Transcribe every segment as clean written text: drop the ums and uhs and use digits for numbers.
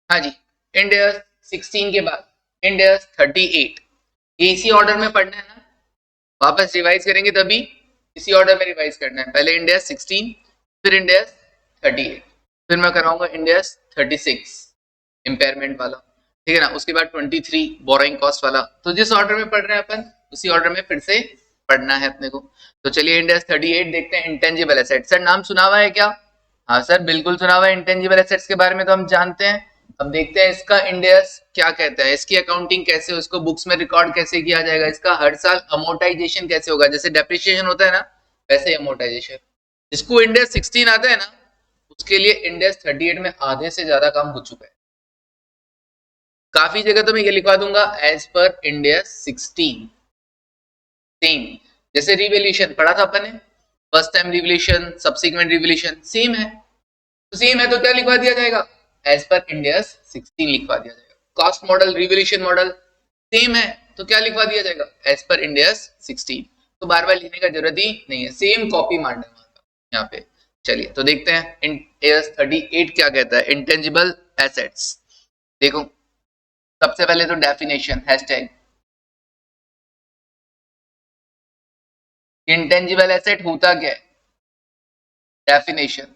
हाँ जी, इंड एयर्स 16 के बाद इंड एयर्स 38, ये इसी ऑर्डर में पढ़ना है ना, वापस रिवाइज करेंगे तभी इसी ऑर्डर में रिवाइज करना है। पहले इंड एयर्स 16, फिर इंड एयर्स 38, फिर मैं कराऊंगा इंड एयर्स 36 इम्पेयरमेंट वाला, ठीक है ना, उसके बाद 23 बोरोइंग कॉस्ट वाला। तो जिस ऑर्डर में पढ़ रहे हैं अपन उसी ऑर्डर में फिर से पढ़ना है अपने को। तो चलिए इंड एयर्स 38 देखते हैं, इंटेंजिबल एसेट। सर नाम सुना हुआ है क्या? हाँ सर बिल्कुल सुना हुआ है, इंटेंजिबल एसेट्स के बारे में तो हम जानते हैं। अब देखते हैं इसका इंड एयर्स क्या कहता है, इसकी अकाउंटिंग कैसे, उसको बुक्स में रिकॉर्ड कैसे किया जाएगा, इसका हर साल अमोर्टाइजेशन कैसे होगा, जैसे डेप्रिसिएशन होता है ना वैसे ही अमोर्टाइजेशन। जिसको इंड एयर्स 16 आता है ना उसके लिए इंड एयर्स 38 में आधे से ज्यादा काम हो चुका है। काफी जगह तो मैं ये लिखवा दूंगा एज पर इंड एयर्स 16 सेम। जैसे रिवोल्यूशन पढ़ा था अपन ने, first time revolution subsequent revolution same है, तो सेम है तो क्या लिखवा दिया जाएगा, एज पर इंड एयर्स 16 लिखवा दिया जाएगा। Cost model revaluation model same है तो क्या लिखवा दिया जाएगा, एज पर इंड एयर्स 16। तो बार बार लिखने का जरूरत ही नहीं है, सेम कॉपी मार डालना यहाँ पे। चलिए तो देखते हैं इंड एयर्स 38 क्या कहता है, इंटेंजिबल एसेट्स। देखो सबसे पहले तो डेफिनेशन हैशटैग, इंटेंजिबल एसेट होता क्या है, डेफिनेशन।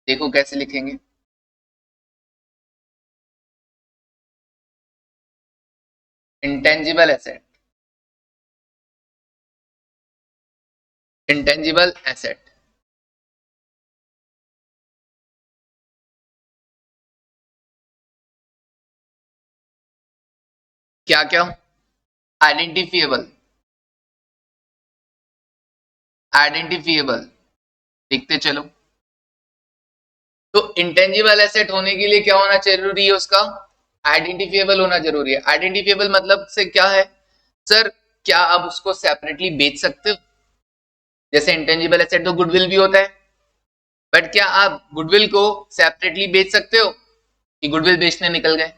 देखो कैसे लिखेंगे, इंटेंजिबल एसेट, इंटेंजिबल एसेट क्या क्या, आइडेंटिफिएबल, आइडेंटिफिएबल, लिखते चलो। तो इंटेंजिबल एसेट होने के लिए क्या होना जरूरी है, उसका आइडेंटिफिएबल होना जरूरी है। आइडेंटिफिएबल मतलब से क्या है सर, क्या आप उसको सेपरेटली बेच सकते हो, जैसे इंटेंजिबल एसेट तो गुडविल भी होता है, बट क्या आप गुडविल को सेपरेटली बेच सकते हो कि गुडविल बेचने निकल गए,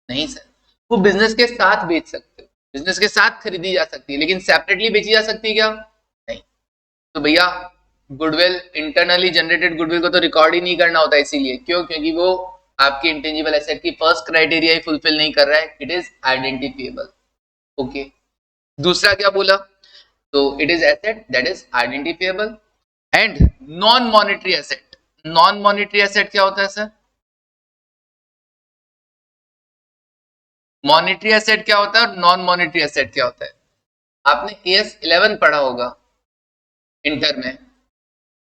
नहीं सर। वो बिजनेस के साथ बेच सकते हो, बिजनेस के साथ खरीदी जा सकती है, लेकिन सेपरेटली बेची जा सकती है क्या, नहीं। तो भैया गुडविल, इंटरनली जनरेटेड गुडविल को तो रिकॉर्ड ही नहीं करना होता, इसीलिए क्यों, क्योंकि वो आपकी इंटेंजिबल एसेट की फर्स्ट क्राइटेरिया ही फुलफिल नहीं कर रहा है, इट इज आइडेंटिफिएबल। ओके, दूसरा क्या बोला, तो it is asset that is identifiable and non monetary asset. Non monetary asset क्या होता है सर, मॉनिटरी एसेट क्या होता है और नॉन मॉनिटरी एसेट क्या होता है। आपने एएस 11 पढ़ा होगा इंटर में,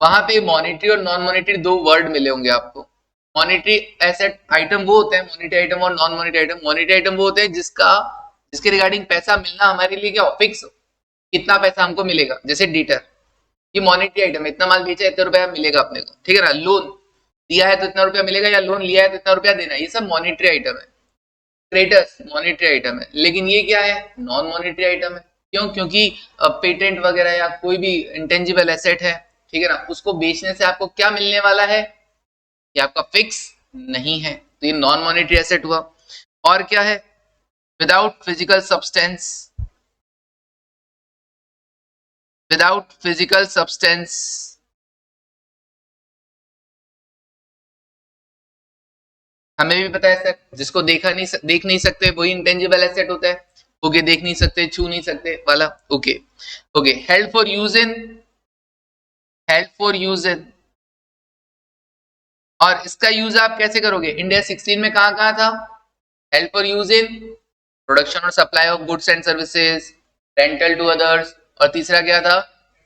वहां पे मॉनिटरी और नॉन मॉनिटरी दो वर्ड मिले होंगे आपको। मॉनिटरी एसेट आइटम वो होते हैं, मॉनिटरी आइटम और non monetary item. Monetary item वो होते हैं जिसका, जिसके रिगार्डिंग पैसा मिलना हमारे लिए क्या फिक्स हो, कितना पैसा हमको मिलेगा, जैसे डीटर, ये मॉनिटरी आइटम है, इतना माल बेचा है इतना रुपया मिलेगा अपने को, ठीक है ना। लोन दिया है तो इतना रुपया मिलेगा, या लोन लिया है तो इतना रुपया देना है, ये सब मॉनिटरी आइटम है। क्रेडिटर्स मॉनिटरी आइटम है, लेकिन ये क्या है, नॉन मॉनिटरी आइटम है। क्यों, क्योंकि पेटेंट वगैरह या कोई भी इंटेंजिबल एसेट है, ठीक है ना, उसको बेचने से आपको क्या मिलने वाला है, ये आपका फिक्स नहीं है, तो ये नॉन मॉनिटरी एसेट हुआ। और क्या है, without physical substance, without physical substance, हमें भी पता है सर, जिसको देखा नहीं, देख नहीं सकते वही इंटेंजिबल एसेट होता है। ओके, देख नहीं सकते छू नहीं सकते वाला। Okay, okay, held for use in, held for use इन, और इसका यूज आप कैसे करोगे, इंडिया 16 में कहां कहां था, help for use in production और supply of goods and services, rental to others, और तीसरा क्या था,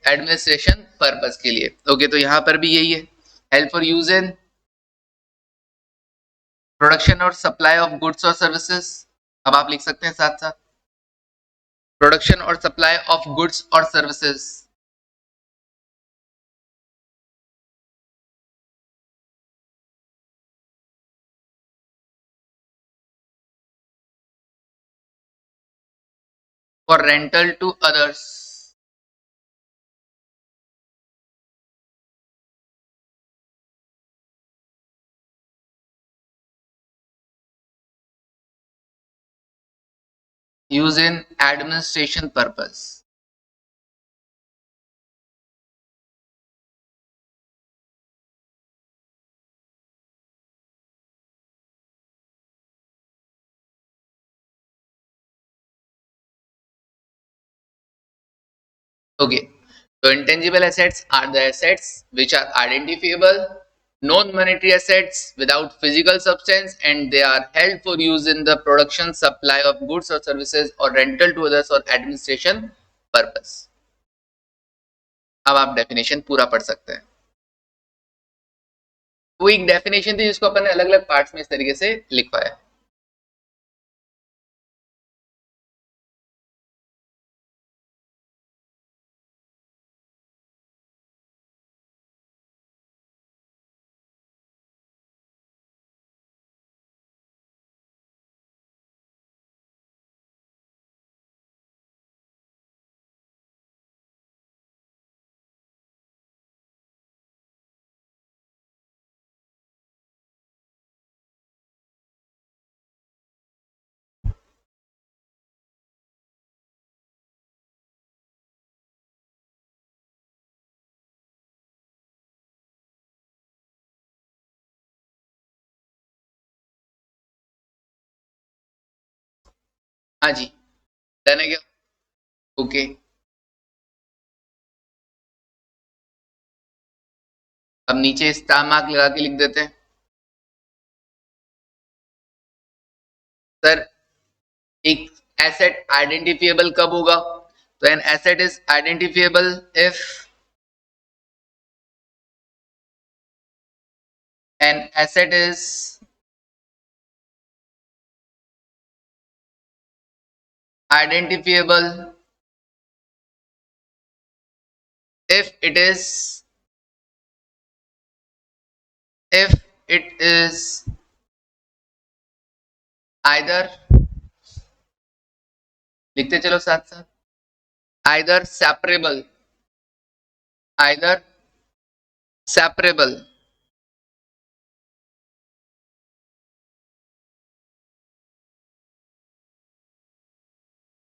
एडमिनिस्ट्रेशन पर्पस के लिए। ओके, तो यहां पर भी यही है, help for use in production और सप्लाई ऑफ गुड्स और सर्विसेज। अब आप लिख सकते हैं साथ साथ, प्रोडक्शन और सप्लाई ऑफ गुड्स और services, for rental to others, use in administration purpose. Okay. So intangible assets are the assets which are identifiable, non-monetary assets without physical substance, and they are held for use in the production, supply of goods or services, or rental to others or administration purpose. अब आप definition पूरा पढ़ सकते हैं। वो एक definition थी जिसको अपन ने अलग अलग पार्ट्स में इस तरीके से लिखवाया। हाँ जी, डन है क्या? ओके। अब नीचे स्टार मार्क लगा के लिख देते हैं। सर, एक एसेट आइडेंटिफिएबल कब होगा? तो an asset is identifiable if an asset is identifiable if it is if it is either, लिखते चलो साथ साथ, either separable, either separable,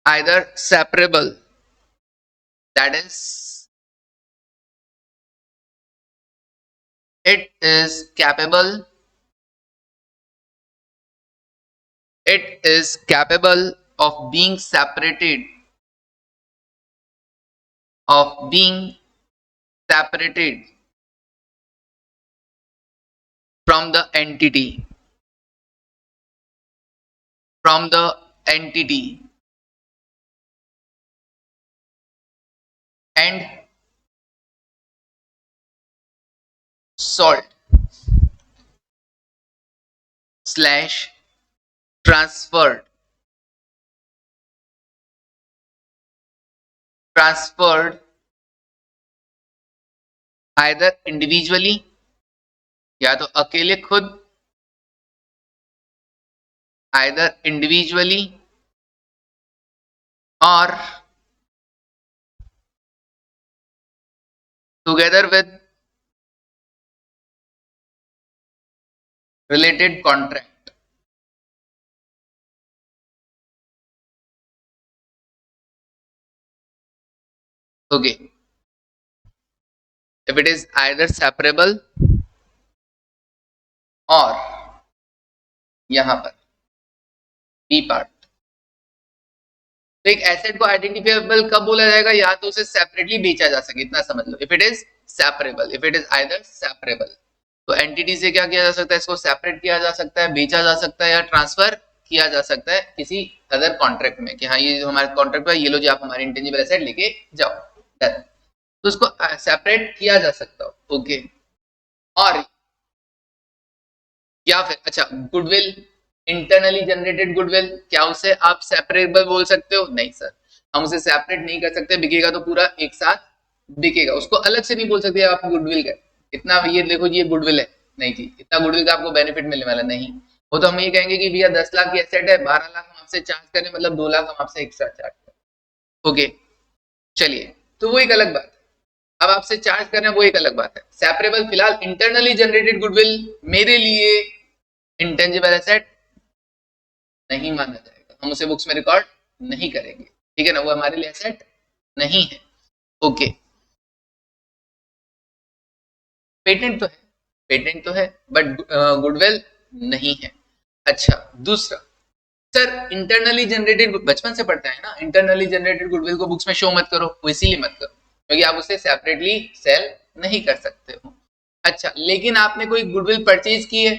either separable, that is it is capable, it is capable of being separated, of being separated from the entity, from the entity, and sold slash transferred either individually, या तो अकेले खुद, either individually or together with related contract. Okay, if it is either separable और यहां पर B part, तो एक asset को आइडेंटिफिएबल कब बोला जाएगा? या तो उसे सेपरेटली बेचा जा सके, इतना समझ लो। If it is separable, if it is either separable, तो एंटिटी से क्या किया जा सकता है? इसको सेपरेट किया जा सकता है, बेचा जा सकता है, या ट्रांसफर किया जा सकता है किसी अदर कॉन्ट्रैक्ट में, कि हाँ ये जो हमारे कॉन्ट्रैक्ट है, ये लो जी आप हमारी इंटेंजिबल एसेट लेके जाओ, तो उसको सेपरेट किया जा सकता हो। ओके, और या फिर अच्छा, गुडविल, इंटरनली जनरेटेड गुडविल, क्या उसे आप सेपरेबल बोल सकते हो? नहीं सर, हम उसे सेपरेट नहीं कर सकते, बिकेगा तो पूरा एक साथ बिकेगा, उसको अलग से नहीं बोल सकते आप गुडविल का इतना, ये देखो जी ये गुडविल है, नहीं जी, इतना गुडविल का आपको बेनिफिट मिलने वाला नहीं। वो तो हम ये कहेंगे कि भैया 10 लाख की एसेट है, 12 लाख हम आपसे चार्ज करें, मतलब 2 लाख हम आपसे एक्स्ट्रा चार्ज करें। ओके, चलिए, तो वो एक अलग बात है। अब आपसे चार्ज कर रहे हैं, वो एक अलग बात है। सेपरेबल, फिलहाल इंटरनली जनरेटेड गुडविल मेरे लिए इंटेंजिबल एसेट नहीं माना जाएगा, हम उसे बुक्स में रिकॉर्ड नहीं करेंगे, ठीक है ना, वो हमारे लिए एसेट नहीं है। ओके, पेटेंट तो है बट गुडविल नहीं है। अच्छा, दूसरा, सर इंटरनली जनरेटेड, बचपन से पढ़ते हैं ना, इंटरनली जनरेटेड गुडविल को बुक्स में शो मत करो, वो इसीलिए मत करो क्योंकि आप उसे सेपरेटली सेल नहीं कर सकते हो। अच्छा, लेकिन आपने कोई गुडविल परचेज की है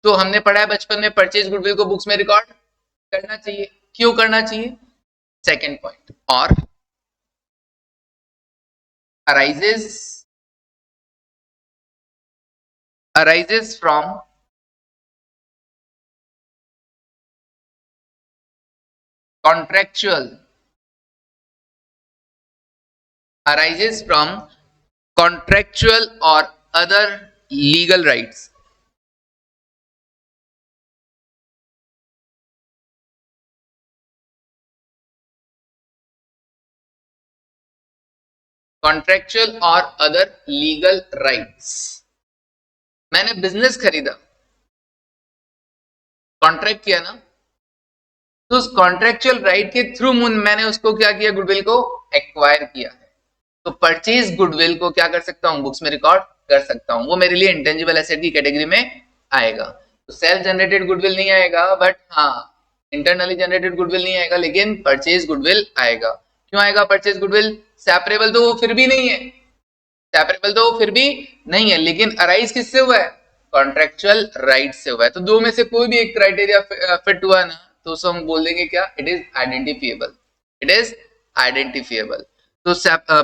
तो हमने पढ़ा है बचपन में, परचेज गुडविल को बुक्स में रिकॉर्ड करना चाहिए। क्यों करना चाहिए? सेकेंड पॉइंट, और arises from contractual arises from contractual or other legal rights. Contractual or other legal rights. मैंने बिजनेस खरीदा, कॉन्ट्रैक्ट किया ना, तो उस कॉन्ट्रेक्चुअल राइट के थ्रू मैंने उसको क्या किया, गुडविल को एक्वायर किया है। तो परचेज गुडविल को क्या कर सकता हूं, बुक्स में रिकॉर्ड कर सकता हूं, वो मेरे लिए इंटेंजिबल एसेट की कैटेगरी में आएगा। तो सेल्फ जनरेटेड गुडविल नहीं आएगा, बट हाँ इंटरनली जनरेटेड गुडविल नहीं आएगा, लेकिन परचेज गुडविल आएगा। क्यों आएगा परचेज गुडविल? सेपरेबल तो वो फिर भी नहीं है, सेपरेबल तो वो फिर भी नहीं है, लेकिन अराइज किससे हुआ है? कॉन्ट्रेक्चुअल राइट से हुआ है। तो दो में से कोई भी एक क्राइटेरिया फिट हुआ ना, तो उसको हम बोल देंगे क्या, it is identifiable, it is identifiable. तो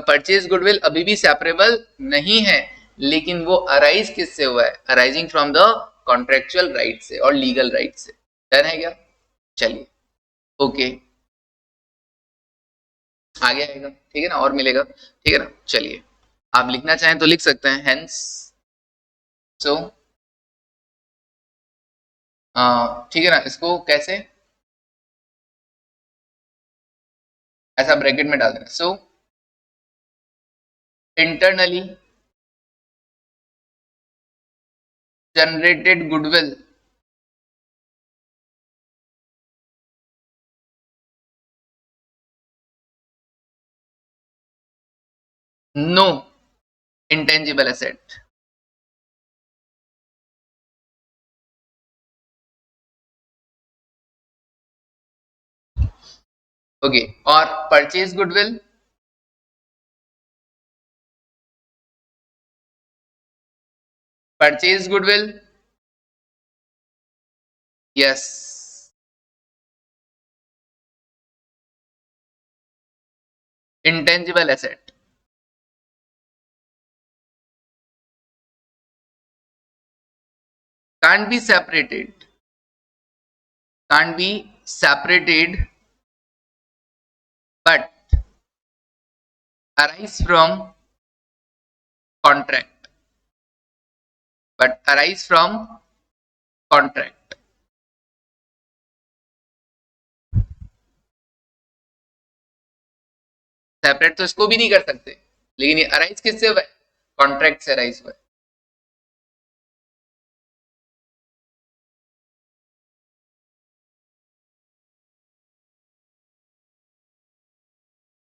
परचेज गुडविल अभी भी सेपरेबल नहीं है, लेकिन वो अराइज किससे हुआ है? Arising from the contractual right से और लीगल राइट से। डन है क्या? चलिए, ओके, आगे आएगा, ठीक है ना, और मिलेगा, ठीक है ना। चलिए, आप लिखना चाहें तो लिख सकते हैं, हेंस, सो ठीक है ना, इसको कैसे ऐसा ब्रैकेट में डाल देना। So internally generated goodwill no intangible asset. Okay, और purchase goodwill, purchase goodwill, yes, intangible asset. can't be separated, can't be separated, but arise from contract, but arise from contract। Separate तो इसको भी नहीं कर सकते, लेकिन ये अराइज किससे हुआ है? कॉन्ट्रैक्ट से अराइज हुआ है।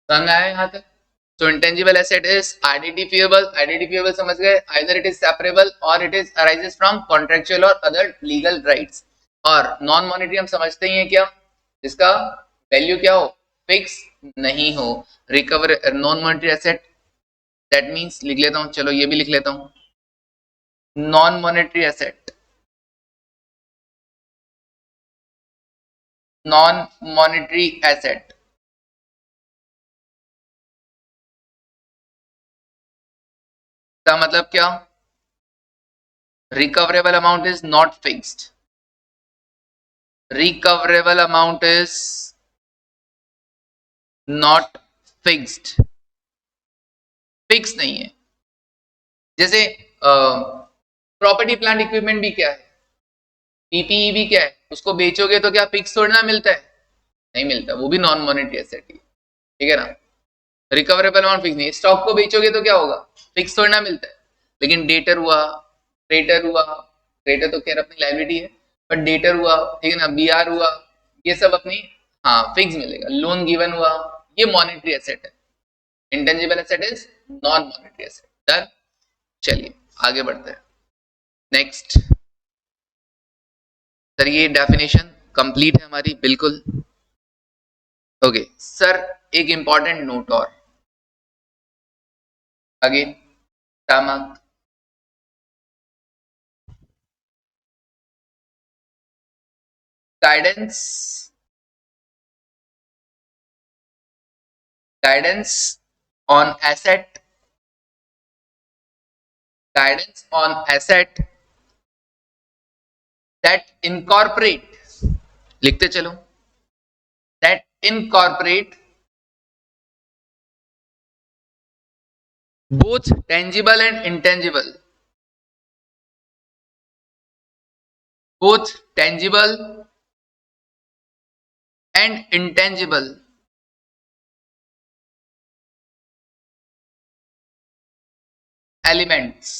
समझ आया यहाँ तक? So intangible asset is identifiable, identifiable समझ गए, either it is separable or it is arises from contractual or other legal rights। और नॉन मॉनेटरी हम समझते ही हैं क्या, जिसका वैल्यू क्या हो, फिक्स नहीं हो। Recover non monetary asset, that means लिख लेता हूं, चलो ये भी लिख लेता हूं, non monetary asset, non monetary asset का मतलब क्या, recoverable amount is not fixed, recoverable amount is not fixed, fix नहीं है। जैसे प्रॉपर्टी प्लांट इक्विपमेंट भी क्या है, पीपीई भी क्या है, उसको बेचोगे तो क्या फिक्स थोड़ी ना मिलता है, नहीं मिलता, वो भी नॉन मॉनेटरी एसेट ही, ठीक है ना। रिकवरेबल अमाउंट फिक्स नहीं, स्टॉक को बेचोगे तो क्या होगा, फिक्स थोड़ी ना मिलता है। लेकिन डेटर हुआ, क्रेडिटर हुआ, क्रेडिटर तो खैर अपनी लायबिलिटी है, बट डेटर हुआ, ठीक है ना, बीआर हुआ, ये सब अपनी हाँ फिक्स मिलेगा, लोन गिवन हुआ, ये मॉनेटरी एसेट है, intangible asset is non monetary asset. Done, चलिए आगे बढ़ते हैं। नेक्स्ट सर, ये डेफिनेशन कंप्लीट है हमारी बिल्कुल। ओके सर, एक इंपॉर्टेंट नोट और अगेन, टामक guidance, guidance on asset, guidance on asset that incorporate, लिखते चलो, that incorporate both tangible and intangible, both tangible and intangible elements,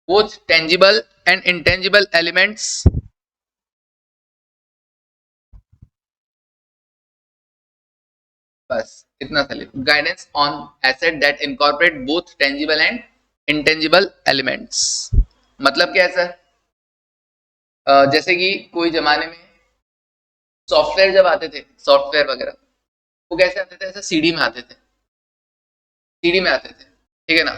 both tangible and intangible elements बस इतना सा लिखो, guidance on asset that incorporate both tangible and intangible elements. मतलब क्या है sir, जैसे कि कोई जमाने में सॉफ्टवेयर जब आते थे, सॉफ्टवेयर वगैरह, वो कैसे आते थे, ऐसे सीडी में आते थे, सीडी में आते थे, ठीक है ना।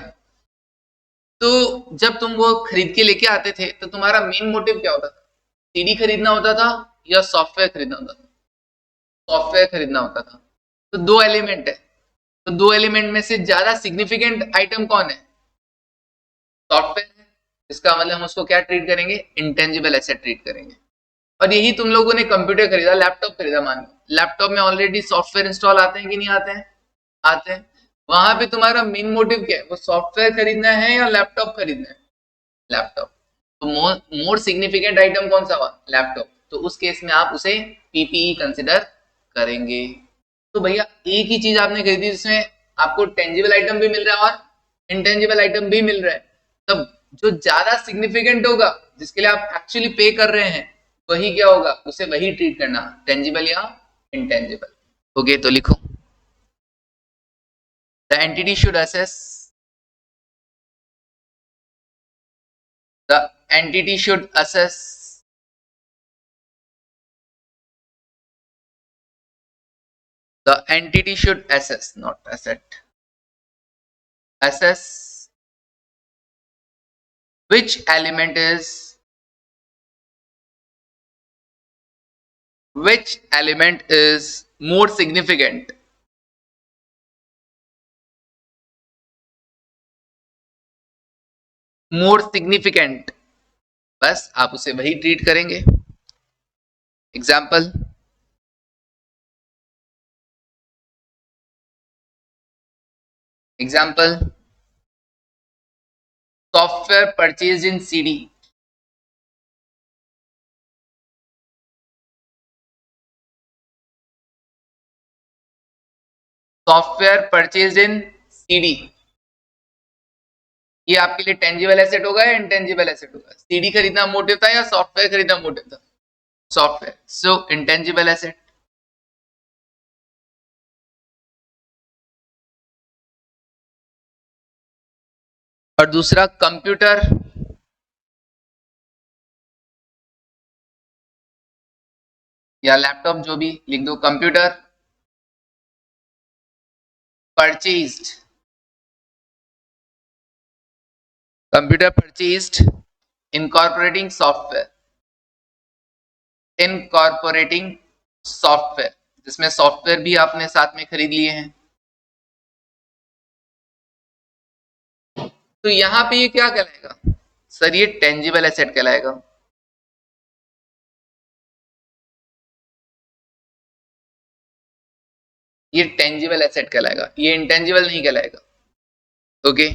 तो जब तुम वो खरीद के लेके आते थे तो तुम्हारा मेन मोटिव क्या होता था, सीडी खरीदना होता था या सॉफ्टवेयर खरीदना होता था, सॉफ्टवेयर खरीदना होता था। तो दो एलिमेंट है, तो दो एलिमेंट में से ज्यादा सिग्निफिकेंट आइटम कौन है, सॉफ्टवेयर है। इसका मतलब हम उसको क्या ट्रीट करेंगे, इंटेंजिबल एसेट ट्रीट करेंगे। और यही तुम लोगों ने कंप्यूटर खरीदा, लैपटॉप खरीदा, मान लो लैपटॉप में ऑलरेडी सॉफ्टवेयर इंस्टॉल आते हैं कि नहीं आते हैं, आते हैं। वहां पे तुम्हारा मेन मोटिव क्या है, वो सॉफ्टवेयर खरीदना है या लैपटॉप खरीदना है, लैपटॉप। तो मोर सिग्निफिकेंट आइटम कौन सा हुआ, लैपटॉप। तो उस केस में आप उसे पीपीई कंसिडर करेंगे। तो भैया एक ही चीज आपने खरीदी जिसमें आपको टेंजिबल आइटम भी मिल रहा है और इंटेंजिबल आइटम भी मिल रहा है, तब जो ज्यादा सिग्निफिकेंट होगा, जिसके लिए आप एक्चुअली पे कर रहे हैं, वही क्या होगा, उसे वही ट्रीट करना, टेंजिबल या इंटेंजिबल। ओके तो लिखो, the entity should assess, the entity should assess the entity should assess, not asset, assess which element is, which element is more significant, more significant, बस आप उसे वही ट्रीट करेंगे। Example, example, software purchase in CD, software purchase in CD, ये आपके लिए tangible asset होगा या इंटेंजिबल एसेट होगा, सीडी खरीदना मोटिव था या सॉफ्टवेयर खरीदना मोटिव था, सॉफ्टवेयर, सो इंटेंजिबल एसेट। और दूसरा कंप्यूटर या लैपटॉप, जो भी लिख दो, computer purchased, computer purchased incorporating software, incorporating software, जिसमें सॉफ्टवेयर भी आपने साथ में खरीद लिए हैं। तो यहां पे ये क्या कहलाएगा सर, ये टेंजिबल एसेट कहलाएगा। ये टेंजिबल एसेट कहलाएगा, ये इंटेंजिबल नहीं कहलाएगा। Okay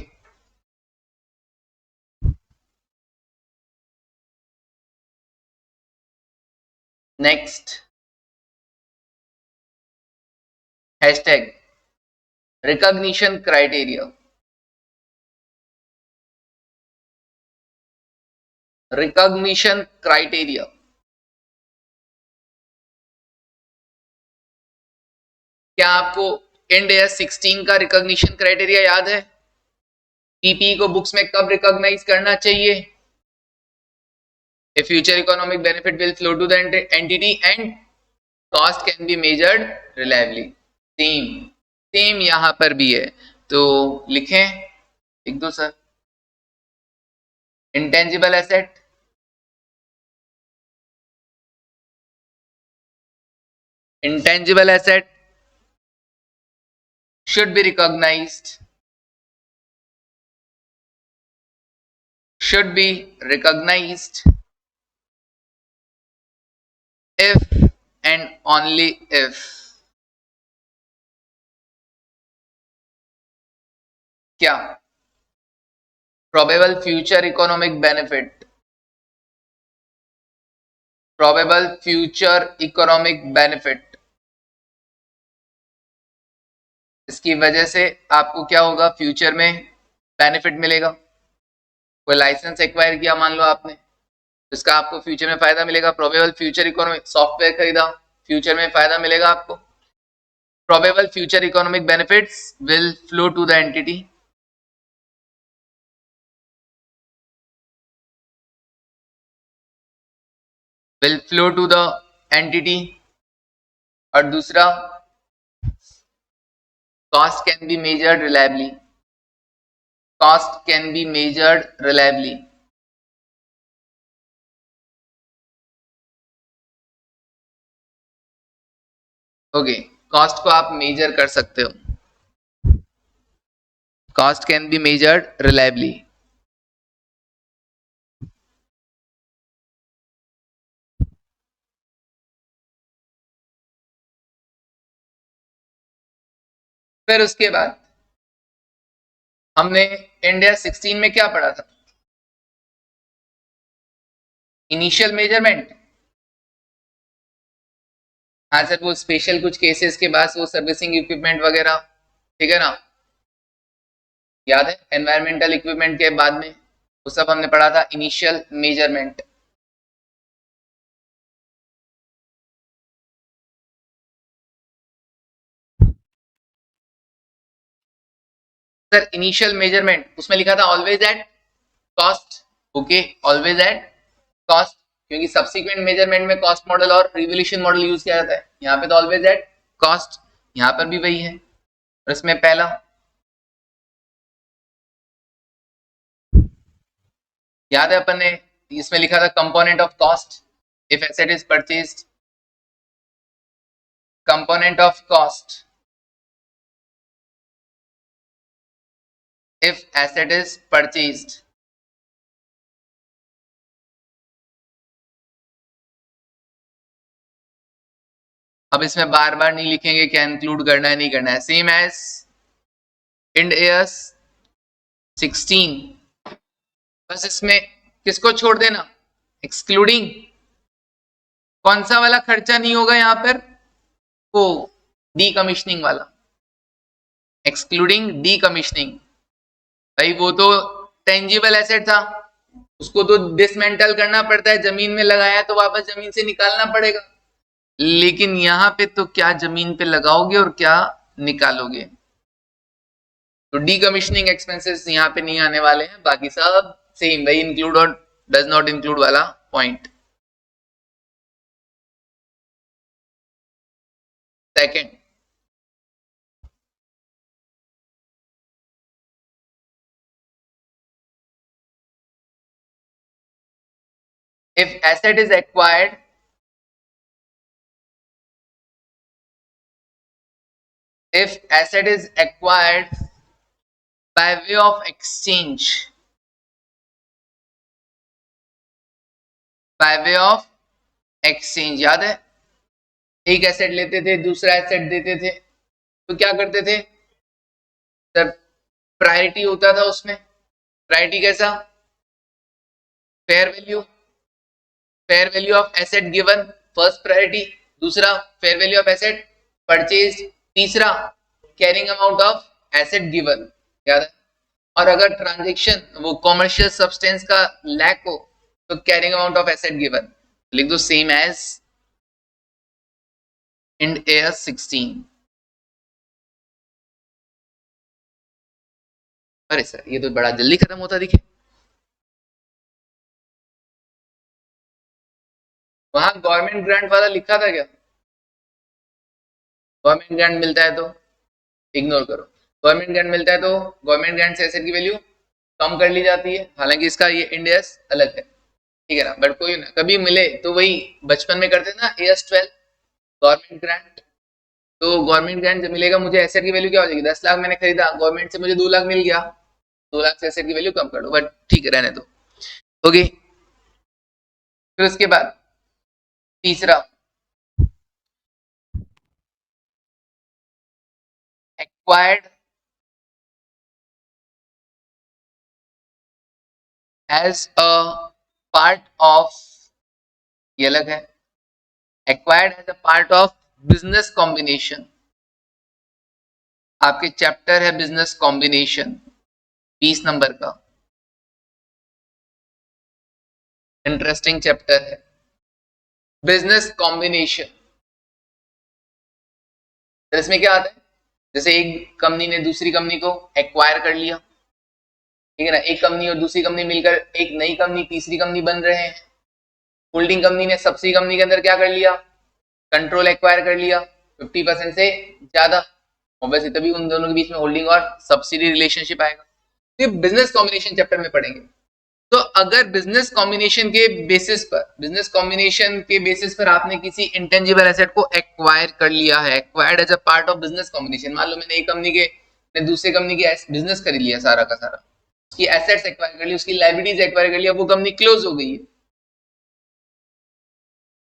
next, hashtag recognition criteria. Recognition criteria. क्या आपको इंड AS 16 का रिकॉग्निशन क्राइटेरिया याद है? पीपीई को बुक्स में कब रिकॉग्नाइज करना चाहिए? A future economic benefit will flow to the entity and cost can be measured reliably. Same यहां पर भी है, तो लिखें, लिख दो sir. Intangible asset, intangible asset should be recognized if and only if क्या probable future economic benefit इसकी वजह से आपको क्या होगा, फ्यूचर में बेनिफिट मिलेगा। कोई लाइसेंस एक्वायर किया मान लो आपने, इसका आपको फ्यूचर में फायदा मिलेगा। प्रोबेबल फ्यूचर इकोनॉमिक, सॉफ्टवेयर खरीदा, फ्यूचर में फायदा मिलेगा आपको। Probable future economic benefits will flow to the entity, और दूसरा cost can be measured reliably। Okay, cost को आप मेजर कर सकते हो, cost can be measured reliably. फिर उसके बाद हमने इंडिया 16 में क्या पढ़ा था? Initial measurement. हाँ सर, वो स्पेशल कुछ केसेस के बाद वो सर्विसिंग इक्विपमेंट वगैरह, ठीक है ना, याद है? एनवायरमेंटल इक्विपमेंट के बाद में वो सब हमने पढ़ा था, initial measurement. Sir initial measurement उसमें लिखा था always at cost, okay, always at cost, क्योंकि सब्सिक्वेंट मेजरमेंट में कॉस्ट मॉडल और रिवोल्यूशन मॉडल यूज किया जाता है। यहाँ पे तो ऑलवेज एट कॉस्ट, यहाँ पर भी वही है। और इसमें पहला याद है अपन ने इसमें लिखा था component of cost if asset is purchased, component of cost if asset is purchased. अब इसमें बार बार नहीं लिखेंगे क्या इंक्लूड करना है नहीं करना है, सेम एज इंड AS 16, बस इसमें किसको छोड़ देना, एक्सक्लूडिंग। कौन सा वाला खर्चा नहीं होगा यहाँ पर? वो डीकमीशनिंग वाला, एक्सक्लूडिंग डीकमीशनिंग। भाई वो तो टेंजिबल एसेट था, उसको तो डिसमेंटल करना पड़ता है, जमीन में लगाया तो वापस जमीन से निकालना पड़ेगा। लेकिन यहां पे तो क्या जमीन पे लगाओगे और क्या निकालोगे, तो डीकमीशनिंग एक्सपेंसेस यहाँ पे नहीं आने वाले हैं, बाकी सब सेम वही इंक्लूड और डज नॉट इंक्लूड वाला point. Second, if asset is acquired by way of exchange, याद है? एक एसेट लेते थे, दूसरा एसेट देते थे, तो क्या करते थे सर? प्रायोरिटी होता था उसमें। प्रायोरिटी कैसा? Fair value of asset given, first priority. दूसरा fair value of asset purchase. तीसरा carrying amount of asset given, याद है? और अगर ट्रांजैक्शन वो कॉमर्शियल सब्सटेंस का लैक हो तो carrying amount of asset given लिख दो सेम एज इंड AS 16। अरे सर ये तो बड़ा जल्दी खत्म होता दिखे। वहां गवर्नमेंट ग्रांट वाला लिखा था क्या? गवर्नमेंट ग्रांट मिलता है तो इग्नोर करो। गवर्नमेंट ग्रांट मिलता है तो गवर्नमेंट ग्रांट से एसेट की वैल्यू कम कर ली जाती है, हालांकि इसका ये इंड AS अलग है, ठीक है ना। बट कोई ना, कभी मिले तो वही बचपन में करते ना AS 12 गवर्नमेंट ग्रांट। तो गवर्नमेंट ग्रांट जब मिलेगा मुझे एसेट की वैल्यू क्या हो जाएगी, 10 लाख मैंने खरीदा, गवर्नमेंट से मुझे 2 लाख मिल गया, 2 लाख से एसेट की वैल्यू कम कर दो, बट ठीक है रहने दो। ओके, फिर उसके बाद तीसरा acquired as a part of, ये अलग है, acquired as a part of business combination. आपके चैप्टर है बिजनेस कॉम्बिनेशन 20 नंबर का, इंटरेस्टिंग चैप्टर है बिजनेस कॉम्बिनेशन। तो इसमें क्या आता है, जैसे एक कंपनी ने दूसरी कंपनी को एक्वायर कर लिया, ठीक है ना, एक कंपनी और दूसरी कंपनी मिलकर एक नई कंपनी तीसरी कंपनी बन रहे हैं। होल्डिंग कंपनी ने सब्सिडी कंपनी के अंदर क्या कर लिया, कंट्रोल एक्वायर कर लिया 50% से ज्यादा, ऑब्वियसली तभी उन दोनों के बीच में होल्डिंग और सब्सिडी रिलेशनशिप आएगा। तो ये बिजनेस कॉम्बिनेशन चैप्टर में पढ़ेंगे। तो अगर बिजनेस कॉम्बिनेशन के बेसिस पर आपने किसी इंटेंजिबल एसेट को एक्वायर कर लिया है, acquired as a part of business combination, मान लो मैंने एक कंपनी के ने दूसरे कंपनी के बिजनेस खरीद लिया सारा का सारा, उसकी एसेट्स एक्वायर कर ली, उसकी लाइबिलिटीज एक्वायर कर लिया, वो कंपनी क्लोज हो गई है।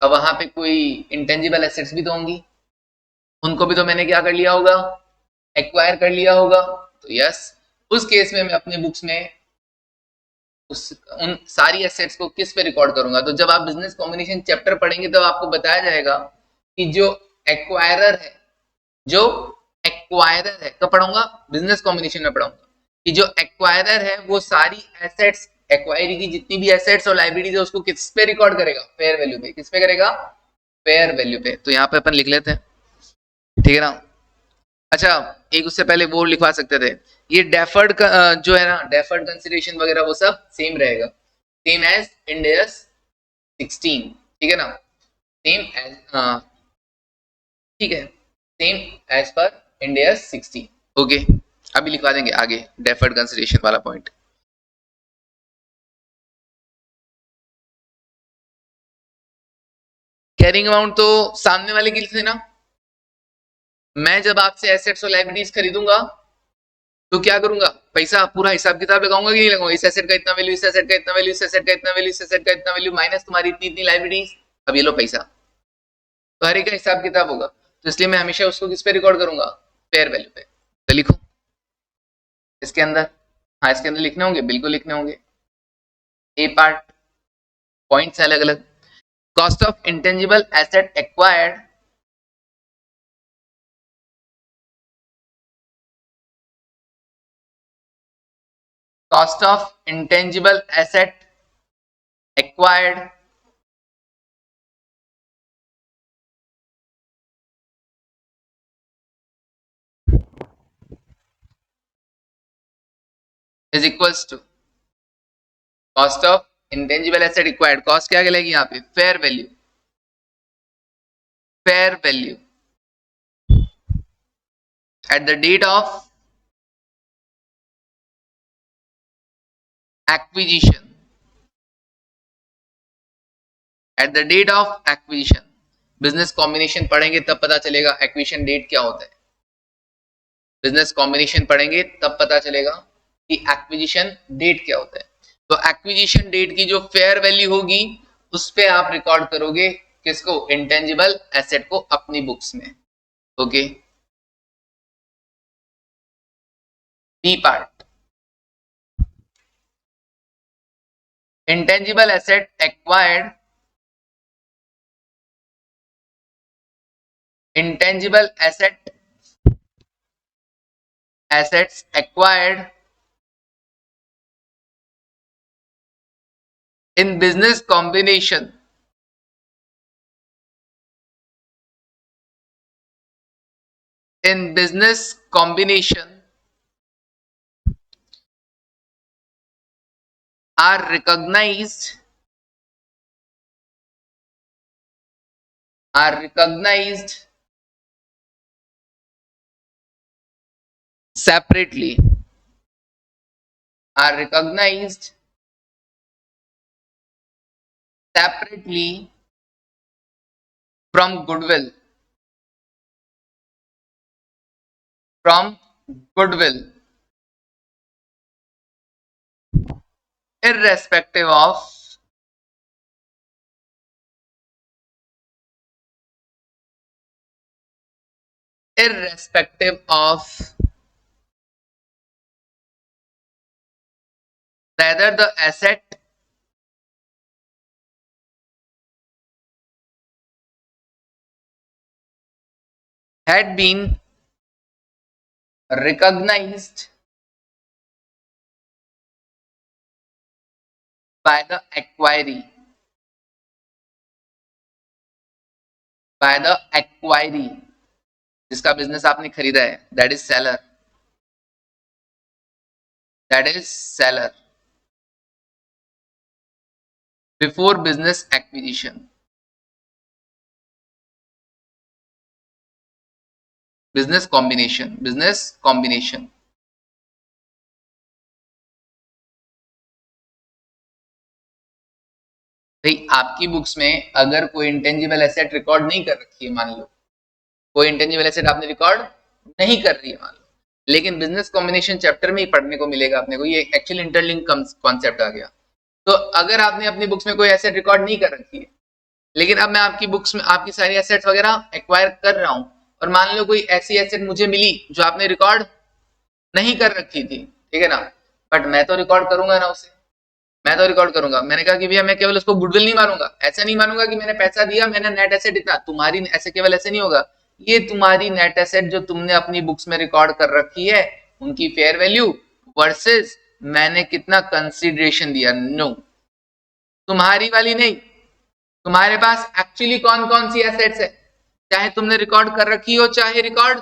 अब वहां पे कोई इंटेंजिबल एसेट्स भी तो होंगी, उनको भी तो मैंने क्या कर लिया होगा, एक्वायर कर लिया होगा। तो यस, उस केस में मैं अपने बुक्स में उस उन सारी एसेट्स को किस पे रिकॉर्ड करूंगा। तो जब आप बिजनेस कॉम्बिनेशन चैप्टर पढ़ेंगे तो आपको बताया जाएगा कि जो एक्वायरर है, जो एक्वायरर है कब पढ़ाऊंगा, बिजनेस कॉम्बिनेशन में पढ़ाऊंगा, कि जो एक्वायरर है वो सारी एसेट्स, एक्वायरी की जितनी भी एसेट्स और लाइबिलिटीज है उसको किस पे रिकॉर्ड करेगा, फेयर वैल्यू पे। किस पे करेगा, फेयर वैल्यू पे। तो यहाँ पे अपन लिख लेते हैं, ठीक है ना। अच्छा, एक उससे पहले वो लिखवा सकते थे, ये डेफर्ड जो है ना, डेफर्ड कंसिडरेशन वगैरह वो सब सेम रहेगा, सेम एज इंड AS 16, ठीक है ना, सेम एज, ठीक है, सेम एज पर इंड AS 16। ओके, अभी लिखवा देंगे आगे डेफर्ड कंसिडरेशन वाला पॉइंट। कैरिंग अमाउंट तो सामने वाले की थे ना, मैं जब आपसे एसेट्स और लाइबिलिटीज खरीदूंगा तो क्या करूंगा, पैसा पूरा हिसाब किताब लगाऊंगा कि नहीं लगाऊंगा, इस एसेट का इतना वैल्यू, इस एसेट का इतना वैल्यू, इस एसेट का इतना वैल्यू, इस एसेट का इतना वैल्यू, माइनस तुम्हारी इतनी इतनी लाइबिलिटीज, अब ये लो पैसा, तो हर एक का हिसाब किताब होगा। तो इसलिए मैं हमेशा उसको किस पे रिकॉर्ड करूंगा, फेयर वैल्यू पे। तो लिखो इसके अंदर, हाँ इसके अंदर लिखने होंगे, बिल्कुल लिखने होंगे। ए पार्ट, पॉइंट्स अलग अलग, cost of intangible asset acquired, cost of intangible asset acquired is equals to cost of intangible asset acquired, cost क्या कहलाएगी यहाँ पे, fair value, fair value at the date of acquisition, at the date of acquisition. Business combination पढ़ेंगे तब पता चलेगा acquisition date क्या होता है, बिजनेस कॉम्बिनेशन पढ़ेंगे तब पता चलेगा कि एक्विजिशन डेट क्या होता है। तो एक्विजिशन डेट की जो फेयर वैल्यू होगी उस पे आप रिकॉर्ड करोगे किसको, इंटेंजिबल एसेट को अपनी बुक्स में। Okay, B part, intangible asset acquired, intangible asset, assets acquired in business combination are recognized separately are recognized separately from from goodwill irrespective of irrespective of whether the asset had been recognized by the acquiree जिसका business आपने खरीदा है, that is seller before business acquisition, business combination भाई आपकी books में अगर कोई intangible asset record नहीं कर रखी है, मान लो कोई इंटेंजिबल एसेट आपने रिकॉर्ड नहीं कर रही है मान लो, लेकिन बिजनेस कॉम्बिनेशन चैप्टर में ही पढ़ने को मिलेगा अपने को, ये एक्चुअली इंटरलिंक कॉन्सेप्ट आ गया। तो अगर आपने अपनी बुक्स में कोई एसेट रिकॉर्ड नहीं कर रखी है, लेकिन अब मैं आपकी बुक्स में आपकी सारी एसेट्स वगैरह एक्वायर कर रहा हूं, और मान लो कोई ऐसी एसेट मुझे मिली जो आपने रिकॉर्ड नहीं कर रखी थी, ठीक है ना, बट मैं तो रिकॉर्ड करूंगा ना उसे, मैं तो रिकॉर्ड करूंगा। मैंने कहा कि भैया मैं केवल उसको गुडविल नहीं मानूंगा, ऐसा नहीं मानूंगा कि मैंने पैसा दिया, मैंने नेट एसेट इतना, तुम्हारी ऐसे केवल ऐसे नहीं होगा, ये तुम्हारी नेट एसेट जो तुमने अपनी बुक्स में रिकॉर्ड कर रखी है उनकी फेयर वैल्यू वर्सेस मैंने कितना कंसीडरेशन दिया, नो, तुम्हारी वाली नहीं, तुम्हारे पास एक्चुअली कौन कौन सी एसेट्स है, चाहे तुमने रिकॉर्ड कर रखी हो चाहे रिकॉर्ड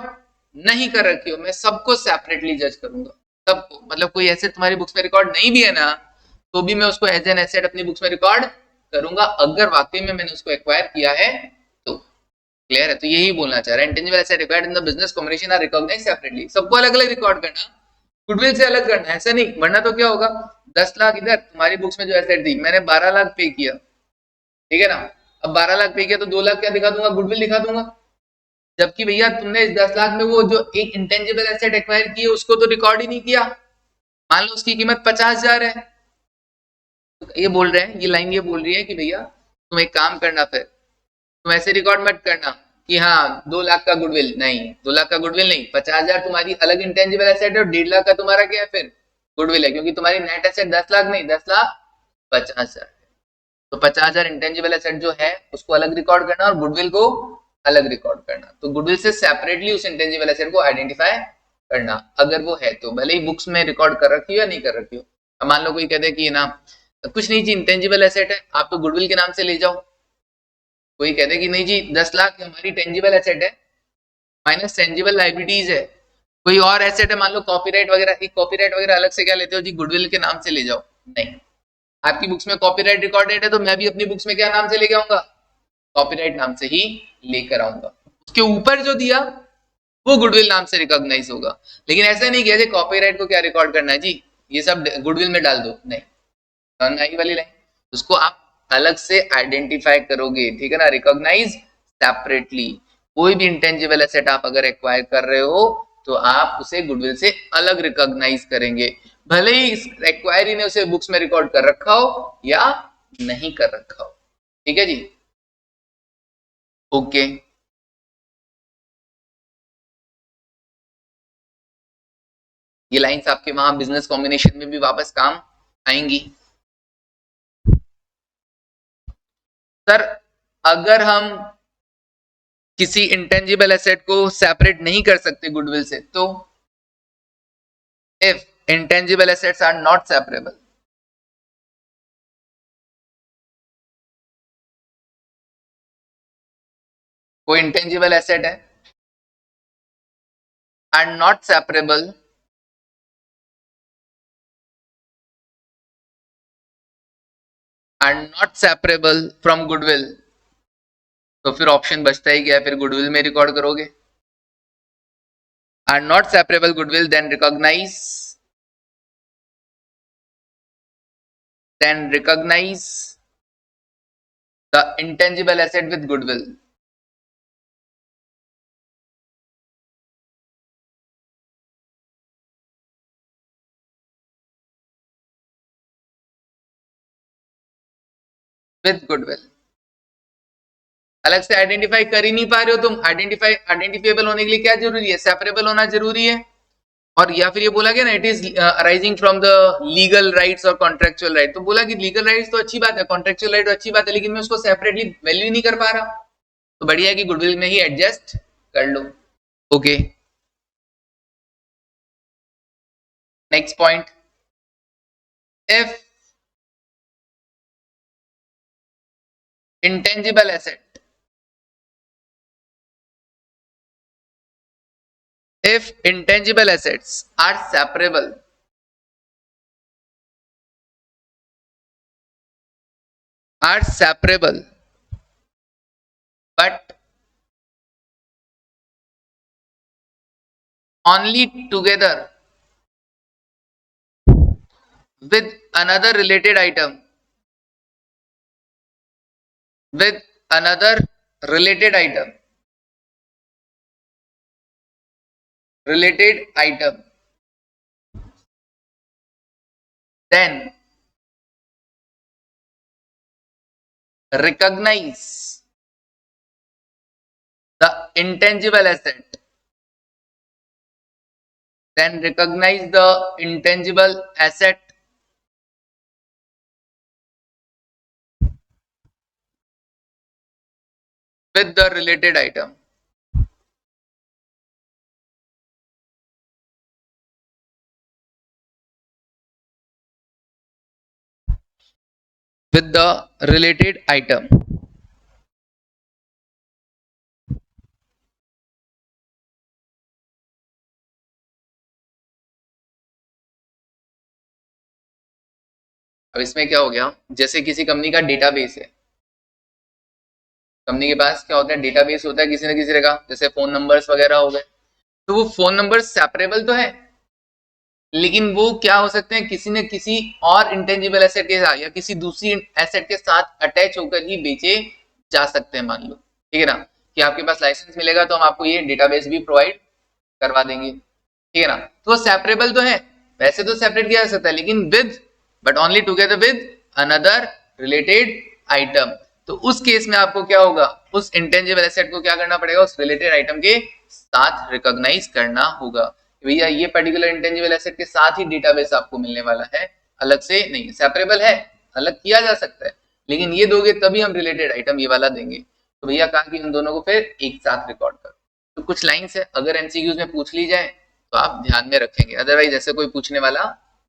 नहीं कर रखी हो, मैं सबको सेपरेटली जज करूंगा, सबको, मतलब कोई एसेट तुम्हारी बुक्स में रिकॉर्ड नहीं भी है ना, तो भी मैं उसको एज एन एसेट अपनी बुक्स में रिकॉर्ड करूंगा अगर वाकई में मैंने उसको एक्वायर किया है तो। क्लियर है? तो यही बोलना चाह रहा है, intangible asset required in the business combination are recognised separately, सबको अलग अलग रिकॉर्ड करना, गुडविल से अलग करना, ऐसा नहीं, वरना तो क्या होगा, 10 लाख इधर तुम्हारी बुक्स में जो एसेट थी मैंने 12 लाख पे किया, ठीक है ना, अब 12 लाख पे किया तो 2 लाख क्या दिखा दूंगा, गुडविल दिखा दूंगा, जबकि भैया तुमने इस 10 लाख में वो जो एक इंटेंजिबल एसेट एक्वायर की है उसको तो रिकॉर्ड ही नहीं किया, मान लो उसकी कीमत 50,000 है, तो ये बोल रहे हैं, ये लाइन ये बोल रही है कि भैया तुम एक काम करना, फिर तुम ऐसे रिकॉर्ड मत करना कि हाँ 2 लाख का गुडविल, नहीं 2 लाख का गुडविल नहीं, 50,000 तुम्हारी अलग इंटेंजिबल एसेट है और 1.5 लाख का तुम्हारा क्या है फिर गुडविल है, क्योंकि तुम्हारी नेट एसेट 10 लाख नहीं 10,50,000, तो 50,000 इंटेंजिबल एसेट जो है उसको अलग रिकॉर्ड करना और गुडविल को अलग रिकॉर्ड करना, तो गुडविल से सेपरेटली उस इंटेंजिबल एसेट को आइडेंटिफाई करना, अगर वो है तो भले ही बुक्स में रिकॉर्ड कर रखी हो या नहीं कर रखी हो। अब मान लो कोई कहते हैं कि ना कुछ नहीं जी इंटेंजिबल एसेट है, आप तो गुडविल के नाम से ले जाओ, कोई कहते हैं कि नहीं जी 10 लाख हमारी टेंजिबल एसेट है माइनस टेंजिबल लाइबिलिटीज है, कोई और एसेट है मान लो कॉपीराइट वगैरह, कॉपीराइट वगैरह अलग से क्या लेते हो जी गुडविल के नाम से ले जाओ, नहीं, आपकी बुक्स में कॉपीराइट रिकॉर्डेड है तो मैं भी अपनी बुक्स में क्या नाम से लेके आऊंगा, कॉपीराइट नाम से ही लेकर आऊंगा, उसके ऊपर जो दिया वो गुडविल नाम से रिकॉग्नाइज होगा, लेकिन ऐसा नहीं किया कॉपीराइट को क्या रिकॉर्ड करना है जी ये सब गुडविल में डाल दो, नहीं, आई वाली लाइन, उसको आप अलग से आइडेंटिफाई करोगे, ठीक है ना, रिकॉग्नाइज सेपरेटली, कोई भी इंटेंजिबल एसेट आप अगर एक्वायर कर रहे हो तो आप उसे गुडविल से अलग रिकॉग्नाइज करेंगे, भले ही एक्वायरी ने उसे बुक्स में रिकॉर्ड कर रखा हो या नहीं कर रखा हो, ठीक है जी, ओके। ये लाइंस आपके वहां बिजनेस कॉम्बिनेशन में भी वापस काम आएंगी। सर अगर हम किसी इंटेंजिबल एसेट को सेपरेट नहीं कर सकते गुडविल से, तो if intangible assets are not separable, कोई इंटेंजिबल एसेट है and not separable from goodwill, तो फिर ऑप्शन बचता ही क्या है, फिर गुडविल में रिकॉर्ड करोगे। Are not separable goodwill then recognise the intangible asset with goodwill. With goodwill अलग से आइडेंटिफाई कर ही नहीं पा रहे हो तुम। आइडेंटिफाइबल होने के लिए क्या जरूरी है, सेपरेबल होना जरूरी है। और या फिर ये बोला गया ना it is arising from the legal rights और कॉन्ट्रेक्चुअल राइट, तो बोला कि लीगल राइट्स तो अच्छी बात है, कॉन्ट्रेक्चुअल राइट तो अच्छी बात है, लेकिन मैं उसको सेपरेटली वैल्यू नहीं कर पा रहा, तो बढ़िया है कि गुडविल में ही एडजस्ट कर लो। Okay, next point, if intangible asset, if intangible assets are separable but only together with another related item, with another related item then recognize the intangible asset, then recognize the intangible asset with the related item. With the related item. अब इसमें क्या हो गया, जैसे किसी company का database है, company के पास क्या होता है, डेटाबेस होता है किसी न किसी जगह, जैसे फोन नंबर्स वगैरह हो गए, तो वो फोन नंबर सेपरेबल तो है, लेकिन वो क्या हो सकते हैं, किसी न किसी और इंटेंजिबल एसेट के साथ या किसी दूसरी एसेट के साथ अटैच होकर ही बेचे जा सकते हैं, मान लो, ठीक है ना, कि आपके पास लाइसेंस मिलेगा तो हम आपको ये डेटाबेस भी प्रोवाइड करवा देंगे, ठीक है ना, तो वो सेपरेबल तो है, वैसे तो सेपरेट किया जा सकता है, लेकिन with but only together with another related item, तो उस केस में आपको क्या होगा, उस इंटेंजिबल एसेट को क्या करना पड़ेगा, उस रिलेटेड आइटम के साथ रिकॉग्नाइज करना होगा, भैया ये पर्टिकुलर इंटेंजिबल एसेट के साथ ही डेटाबेस आपको मिलने वाला है, अलग से नहीं, सेपरेबल है, अलग किया जा सकता है, लेकिन ये दोगे तभी हम रिलेटेड आइटम ये वाला देंगे, तो भैया कहा कि उन दोनों को फिर एक साथ रिकॉर्ड करो। तो कुछ लाइंस है, अगर एमसीक्यूज में पूछ ली जाए तो आप ध्यान में रखेंगे, अदरवाइज ऐसे कोई पूछने वाला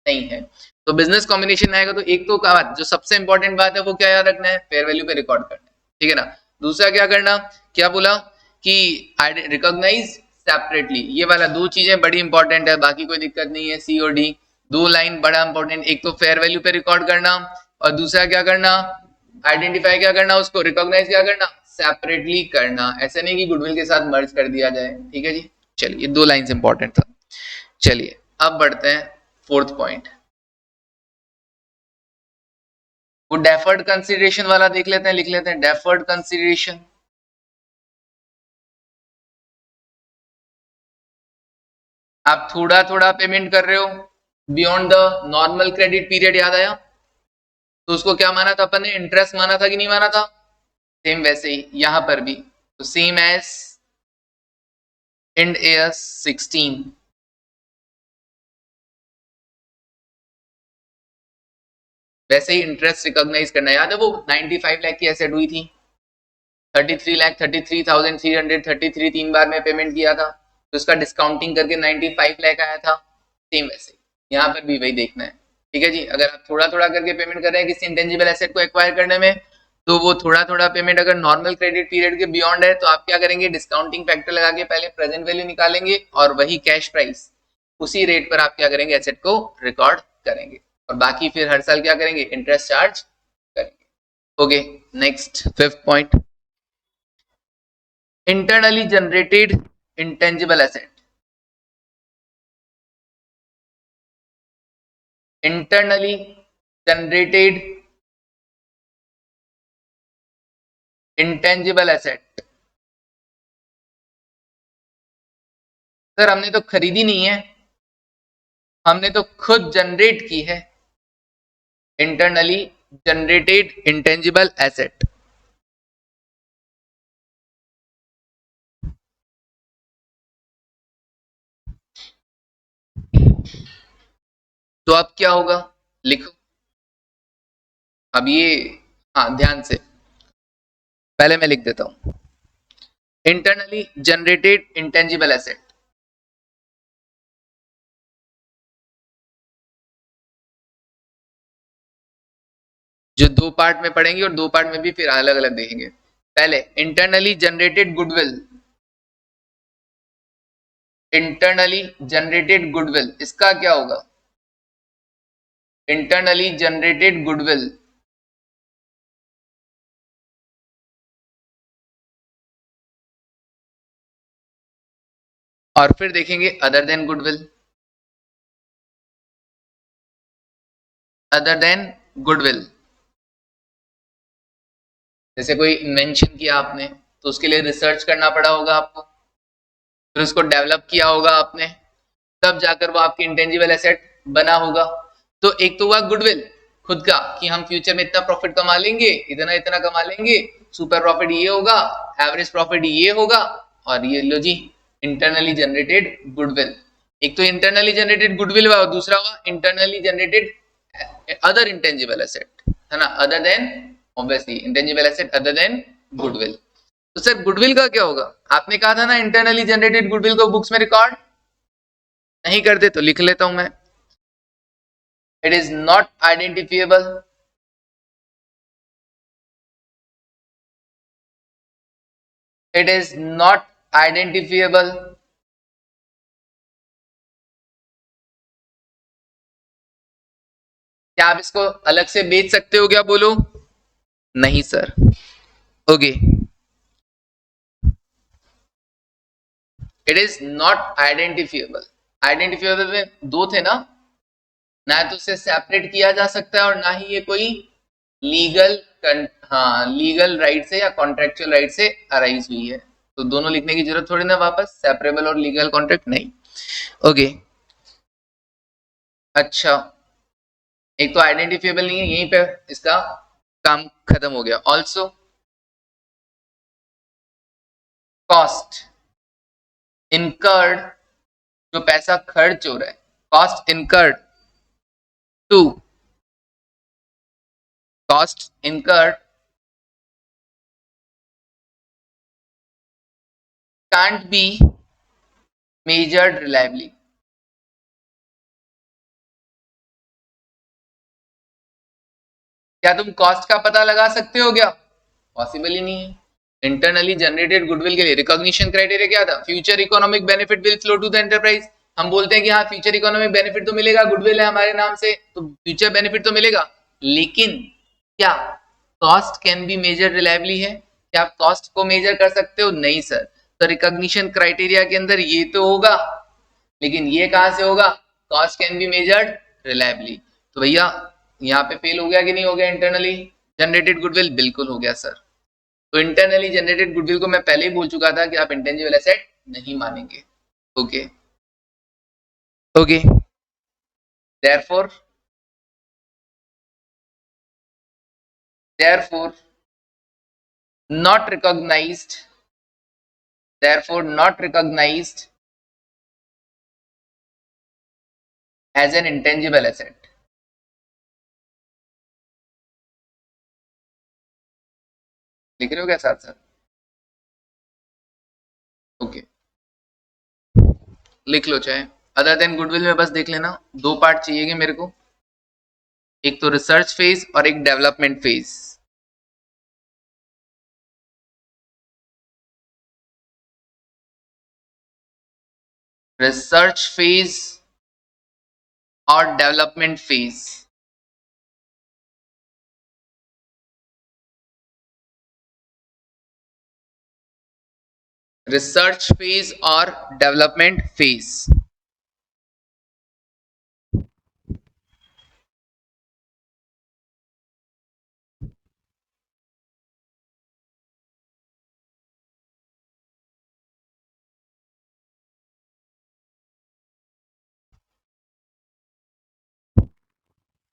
नहीं है। तो बिजनेस कॉम्बिनेशन आएगा तो एक तो बात जो सबसे इंपॉर्टेंट बात है वो क्या याद रखना है, फेयर वैल्यू पे रिकॉर्ड करना है, ठीक है ना। दूसरा क्या करना, क्या बोला कि रिकॉग्नाइज सेपरेटली, ये वाला दो चीजें बड़ी इंपॉर्टेंट है, बाकी कोई दिक्कत नहीं है, सी और डी दो लाइन बड़ा इंपॉर्टेंट, एक तो फेयर वैल्यू पे रिकॉर्ड करना और दूसरा क्या करना, आइडेंटिफाई क्या करना, उसको रिकॉग्नाइज क्या करना, सेपरेटली करना, ऐसे नहीं कि गुडविल के साथ मर्ज कर दिया जाए, ठीक है जी। चलिए दो लाइंस इंपॉर्टेंट था। चलिए अब बढ़ते हैं फोर्थ पॉइंट, वो डेफर्ड कंसीडरेशन वाला देख लेते हैं, लिख लेते हैं डेफर्ड कंसीडरेशन। आप थोड़ा थोड़ा पेमेंट कर रहे हो beyond the normal credit period, याद आया, तो उसको क्या माना था अपन ने, इंटरेस्ट माना था कि नहीं माना था, सेम वैसे ही यहां पर भी, तो सेम एज इंड एयर्स 16, वैसे ही इंटरेस्ट रिकॉग्नाइज करना, याद है वो 95 लाख की एसेट हुई थी, 33,33,333 तीन बार में पेमेंट किया था, तो उसका डिस्काउंटिंग करके 95 लाख आया था, सेम वैसे यहाँ पर भी वही देखना है, ठीक है जी। अगर आप थोड़ा थोड़ा करके पेमेंट कर रहे हैं किसी इंटेंजिबल एसेट को एक्वायर करने में, तो वो थोड़ा थोड़ा पेमेंट अगर नॉर्मल क्रेडिट पीरियड के बियॉन्ड है तो आप क्या करेंगे, डिस्काउंटिंग फैक्टर लगा के पहले प्रेजेंट वैल्यू निकालेंगे और वही कैश प्राइस उसी रेट पर आप क्या करेंगे, एसेट को रिकॉर्ड करेंगे और बाकी फिर हर साल क्या करेंगे, इंटरेस्ट चार्ज करेंगे। Okay, next 5th point, internally generated intangible asset. Internally generated intangible asset. Sir हमने तो खरीदी नहीं है, हमने तो खुद जनरेट की है। Internally generated intangible asset. तो अब क्या होगा, लिखो अब ये, हाँ ध्यान से, पहले मैं लिख देता हूं, इंटरनली जनरेटेड इंटेंजिबल एसेट। जो दो पार्ट में पढ़ेंगे और दो पार्ट में भी फिर अलग अलग देखेंगे। पहले internally generated goodwill, internally generated goodwill, इसका क्या होगा, इंटरनली जनरेटेड गुडविल। और फिर देखेंगे other than goodwill, other than goodwill, जैसे कोई इन्वेंशन किया आपने तो उसके लिए रिसर्च करना पड़ा होगा आपको, फिर उसको डेवलप किया होगा आपने, तब जाकर वो आपकी इंटेंजिबल एसेट बना होगा। तो एक तो हुआ गुडविल खुद का कि हम फ्यूचर में इतना प्रॉफिट कमा लेंगे, इतना इतना कमा लेंगे, सुपर प्रॉफिट ये होगा, एवरेज प्रॉफिट ये होगा, और ये लो जी इंटरनली जनरेटेड गुडविल। एक तो इंटरनली जनरेटेड गुडविल हुआ और दूसरा हुआ internally generated other intangible asset, है ना, other than, obviously intangible asset other than goodwill. तो सर गुडविल का क्या होगा, आपने कहा था ना इंटरनली जनरेटेड गुडविल को बुक्स में रिकॉर्ड नहीं करते, तो लिख लेता हूं मैं, it is not identifiable, it is not identifiable, क्या आप इसको अलग से बेच सकते हो क्या, बोलो, नहीं sir. Okay, it is not identifiable. Identifiable में दो थे ना, ना तो उसे सेपरेट किया जा सकता है और ना ही ये कोई लीगल, हाँ लीगल राइट से या कॉन्ट्रेक्चुअल राइट से अराइज हुई है, तो दोनों लिखने की जरूरत थोड़ी ना, वापस सेपरेबल और लीगल कॉन्ट्रैक्ट नहीं। ओके, अच्छा, एक तो आइडेंटिफिएबल नहीं है, यहीं पे इसका काम खत्म हो गया। ऑल्सो कॉस्ट इनकर्ड, जो पैसा खर्च हो रहा है, cost incurred to, cost incurred can't be measured reliably। क्या तुम कॉस्ट का पता लगा सकते हो क्या, पॉसिबल ही नहीं है। इंटरनली जनरेटेड गुडविल के लिए रिकॉग्निशन क्राइटेरिया क्या था, future economic benefit will flow to the enterprise. हम बोलते हैं कि हाँ फ्यूचर इकोनॉमिक बेनिफिट तो मिलेगा, गुडविल है हमारे नाम से तो फ्यूचर बेनिफिट तो मिलेगा, लेकिन क्या cost can be measure reliably है, क्या आप कॉस्ट को मेजर कर सकते हो, नहीं सर। तो रिकॉग्निशन क्राइटेरिया के अंदर ये तो होगा, लेकिन ये कहां से होगा, cost can be measured reliably. तो भैया यहाँ पे फेल हो गया कि नहीं हो गया, इंटरनली जनरेटेड गुडविल बिल्कुल हो गया सर। तो इंटरनली जनरेटेड गुडविल को मैं पहले ही बोल चुका था कि आप इंटेंजिबल एसेट नहीं मानेंगे। Okay okay, therefore therefore not recognized, therefore not recognized as an intangible asset। लिख रहे हो क्या साथ साथ, ओके लिख लो चाहे, अदर देन गुडविल में बस देख लेना, दो पार्ट चाहिए मेरे को, एक तो रिसर्च फेज और एक डेवलपमेंट फेज। रिसर्च फेज और डेवलपमेंट फेज। रिसर्च फेज और डेवलपमेंट फेज।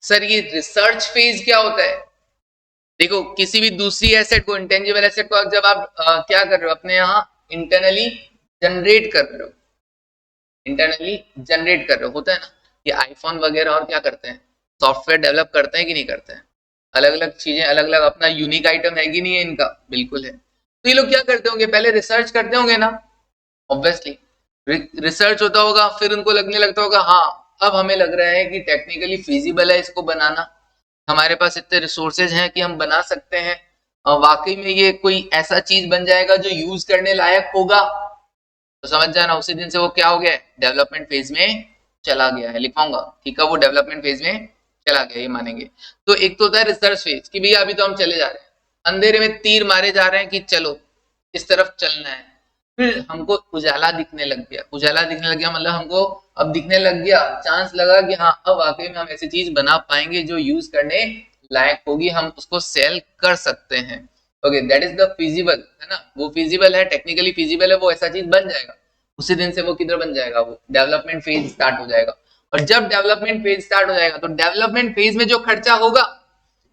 सर ये रिसर्च फेज क्या होता है? देखो किसी भी दूसरी एसेट को, इंटेंजिबल एसेट को जब आप क्या कर रहे हो अपने यहाँ इंटरनली जनरेट कर रहे हो, इंटरनली जनरेट कर रहे हो, होता है ना। ये आईफोन वगैरह और क्या करते हैं, सॉफ्टवेयर डेवलप करते हैं कि नहीं करते हैं? अलग अलग चीजें, अलग अलग अपना यूनिक आइटम है कि नहीं है इनका? बिल्कुल है। तो ये लोग क्या करते होंगे, पहले रिसर्च करते होंगे ना, ऑब्वियसली रिसर्च होता होगा, फिर उनको लगने लगता होगा हाँ अब हमें लग रहा है कि टेक्निकली फिजिबल है इसको बनाना, हमारे पास इतने रिसोर्सेज हैं कि हम बना सकते हैं, वाकई में ये कोई ऐसा चीज बन जाएगा जो यूज करने लायक होगा। तो समझ जाना उसी दिन से वो क्या हो गया है, डेवलपमेंट फेज में चला गया है। लिखवाऊंगा ठीक है, वो डेवलपमेंट फेज में चला गया, ये मानेंगे। तो एक तो होता है रिसर्च फेज कि भैया अभी तो हम चले जा रहे हैं, अंधेरे में तीर मारे जा रहे हैं कि चलो इस तरफ चलना है। फिर हमको उजाला दिखने लग गया, उजाला दिखने लग गया मतलब हमको अब दिखने लग गया, चांस लगा कि हाँ अब वाकई में हम ऐसी चीज बना पाएंगे जो यूज करने लायक होगी, हम उसको सेल कर सकते हैं। Okay that is the feasible, है ना, वो फिजिबल है, टेक्निकली फिजिबल है, वो ऐसा चीज बन जाएगा। उसी दिन से वो किधर बन जाएगा, वो डेवलपमेंट फेज स्टार्ट हो जाएगा। और जब डेवलपमेंट फेज स्टार्ट हो जाएगा तो डेवलपमेंट फेज में जो खर्चा होगा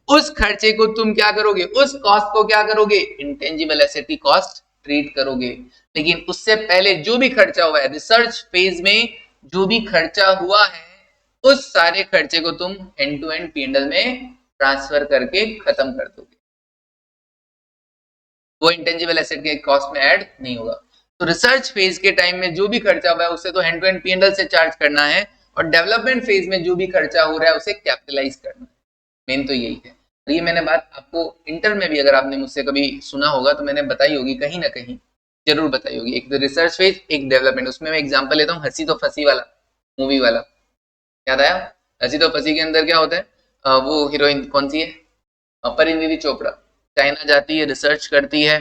उस खर्चे को तुम क्या करोगे, उस कॉस्ट को क्या करोगे, इंटेंजिबल एसेट की कॉस्ट ट्रीट करोगे। लेकिन उससे पहले जो भी खर्चा हुआ है रिसर्च फेज में, जो भी खर्चा हुआ है उस सारे खर्चे को तुम एंड टू एंड पीएनएल में ट्रांसफर करके खत्म कर दोगे, वो इंटेंजिबल एसेट के कॉस्ट में ऐड नहीं होगा। तो रिसर्च फेज के टाइम में जो भी खर्चा हुआ है उसे तो हैंड टू हैंड पीएनएल से चार्ज करना है, और डेवलपमेंट फेज में जो भी खर्चा हो रहा है उसे कैपिटलाइज करना है। मेन तो यही है। और ये मैंने बात आपको इंटर में भी अगर आपने मुझसे कभी सुना होगा तो मैंने बताई होगी कहीं ना कहीं, जरूर बताई होगी। एक तो रिसर्च फेज, एक डेवलपमेंट। उसमें मैं एग्जांपल लेता हूँ हंसी तो फंसी वाला, मूवी वाला, याद आया? हंसी तो फंसी के अंदर क्या होता है, वो हीरोइन कौन सी है, परिणीति चोपड़ा, चाइना जाती है, रिसर्च करती है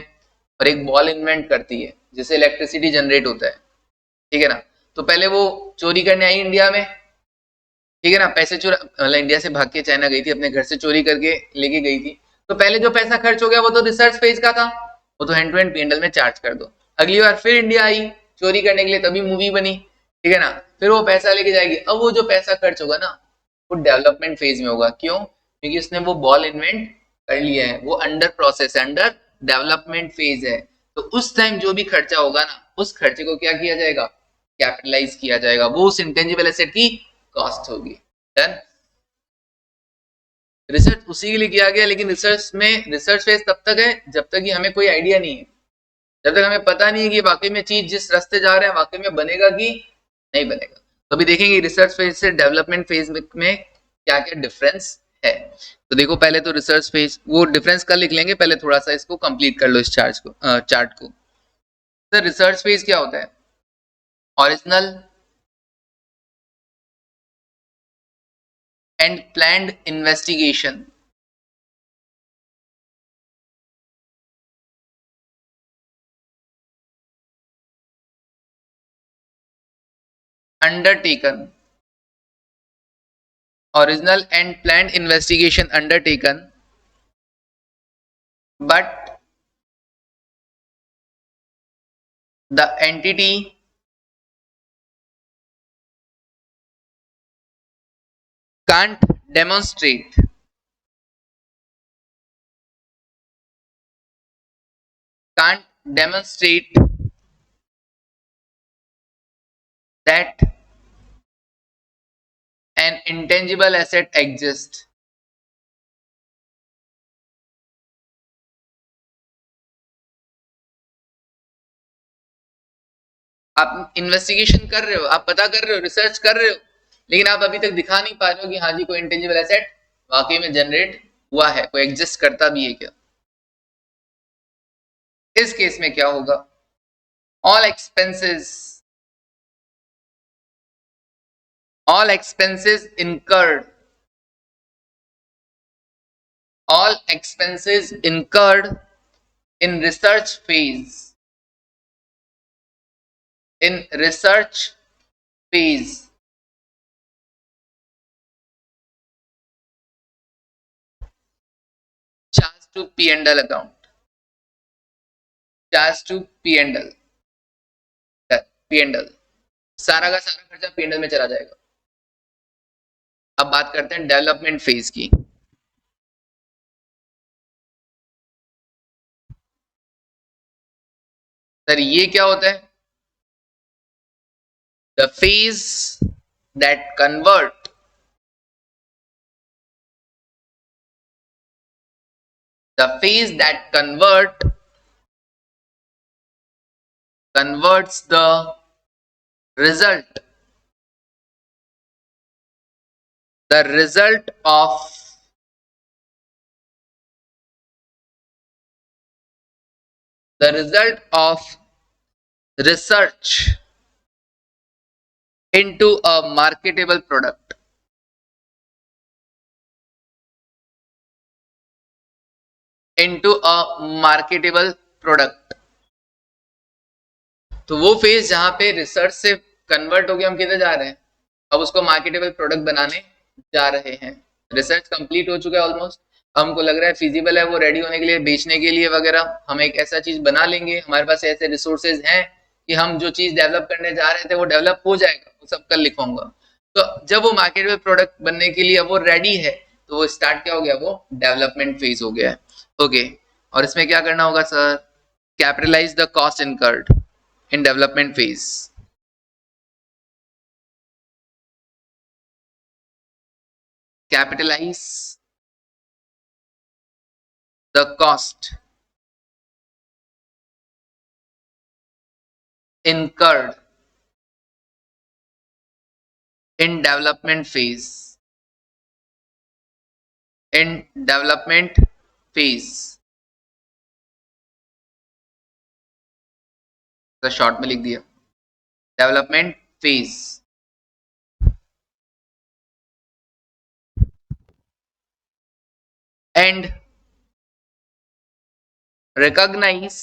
और एक बॉल इन्वेंट करती है जिससे इलेक्ट्रिसिटी जनरेट होता है, ठीक है ना। तो पहले वो चोरी करने आई इंडिया में, ठीक है ना, पैसे चुरा, मतलब इंडिया से भाग के चाइना गई थी, अपने घर से चोरी करके लेके गई थी। तो पहले जो पैसा खर्च हो गया वो तो रिसर्च फेज का था, वो तो हैंड टू हैंड पीएनएल में चार्ज कर दो। अगली बार फिर इंडिया आई चोरी करने के लिए, तभी मूवी बनी, ठीक है ना। फिर वो पैसा लेके जाएगी, अब वो जो पैसा खर्च होगा ना वो डेवलपमेंट फेज में होगा। क्यों? क्योंकि उसने वो बॉल इन्वेंट कर लिया है, वो अंडर प्रोसेस है, अंडर डेवलपमेंट फेज है। तो उस टाइम जो भी खर्चा होगा ना उस खर्चे को क्या किया जाएगा, कैपिटलाइज किया जाएगा, वो उस इंटेंजिबल एसेट की कॉस्ट होगी। डन। रिसर्च उसी के लिए किया गया, लेकिन रिसर्च में रिसर्च फेज तब तक है जब तक कि हमें कोई आइडिया नहीं है, जब तक हमें पता नहीं है कि वाकई में चीज जिस रास्ते जा रहे हैं वाकई में बनेगा कि नहीं बनेगा। तो अभी देखेंगे रिसर्च फेज से डेवलपमेंट फेज में क्या क्या डिफरेंस है। तो देखो पहले तो रिसर्च फेज, वो डिफरेंस कल लिख लेंगे, पहले थोड़ा सा इसको कंप्लीट कर लो इस चार्ट को। सर रिसर्च फेज क्या होता है, original and planned investigation undertaken, original and planned investigation undertaken, but the entity can't demonstrate can't demonstrate that an intangible asset exists। आप इन्वेस्टिगेशन कर रहे हो, आप पता कर रहे हो, रिसर्च कर रहे हो, लेकिन आप अभी तक दिखा नहीं पा रहे हो कि हाँ जी कोई इंटेंजिबल एसेट वाकई में जनरेट हुआ है, कोई एग्जिस्ट करता भी है क्या। इस केस में क्या होगा, all expenses all expenses incurred in research phase charged to P&L account, charged to P&L, P&L सारा का सारा खर्चा P&L में चला जाएगा। अब बात करते हैं डेवलपमेंट फेज की। सर ये क्या होता है? The phase that converts the result of research into a marketable product, तो वो फेज जहां पे रिसर्च से कन्वर्ट हो गया, हम किधर जा रहे हैं? अब उसको मार्केटेबल प्रोडक्ट बनाने जा रहे हैं। रिसर्च कंप्लीट हो चुका है ऑलमोस्ट, हमको लग रहा है फिजिबल है वो रेडी होने के लिए, बेचने के लिए वगैरह। हम एक ऐसा चीज बना लेंगे, हमारे पास ऐसे रिसोर्सेज हैं कि हम जो चीज डेवलप करने जा रहे थे वो डेवलप हो जाएगा, वो सब कल लिखूंगा। तो जब वो मार्केटेबल प्रोडक्ट बनने के लिए वो रेडी है, तो वो स्टार्ट क्या हो गया? वो डेवलपमेंट फेज हो गया है। ओके, और इसमें क्या करना होगा sir? Capitalise the cost incurred in development phase. Capitalize the cost incurred in development phase. तो शॉर्ट में लिख दिया development phase. And recognize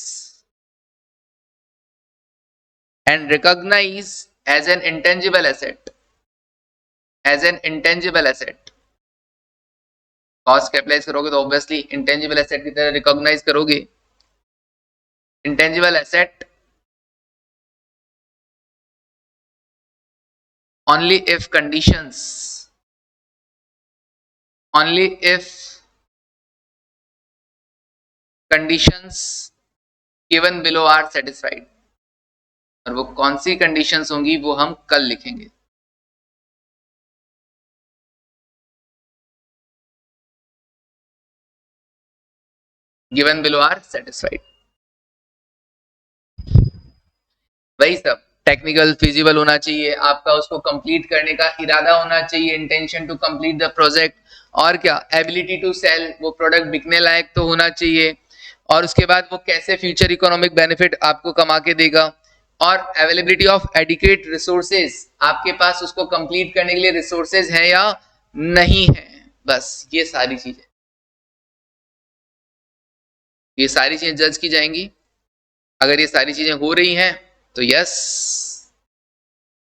as an intangible asset, cost capitalise करोगे तो ऑब्वियसली इंटेंजिबल एसेट की तरह रिकॉग्नाइज करोगे। Intangible asset only if conditions given below are satisfied, और वो कौन सी कंडीशंस होंगी वो हम कल लिखेंगे। given below are satisfied, वही सब। टेक्निकल फिजिबल होना चाहिए आपका, उसको कंप्लीट करने का इरादा होना चाहिए, intention to complete the project, और क्या एबिलिटी टू सेल, वो प्रोडक्ट बिकने लायक तो होना चाहिए, और उसके बाद वो कैसे फ्यूचर इकोनॉमिक बेनिफिट आपको कमा के देगा, और अवेलेबिलिटी ऑफ एडिक्वेट रिसोर्सेज, आपके पास उसको कंप्लीट करने के लिए रिसोर्सेज हैं या नहीं है। बस ये सारी चीजें जज की जाएंगी। अगर ये सारी चीजें हो रही हैं तो यस,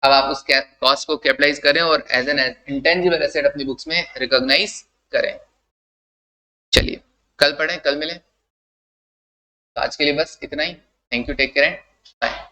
अब आप उस कॉस्ट को कैपिटलाइज करें और एज एन इंटेंजिबल एसेट अपनी बुक्स में रिकॉग्नाइज करें। चलिए कल पढ़ें, कल मिलें। आज के लिए बस इतना ही। Thank you, take care and bye.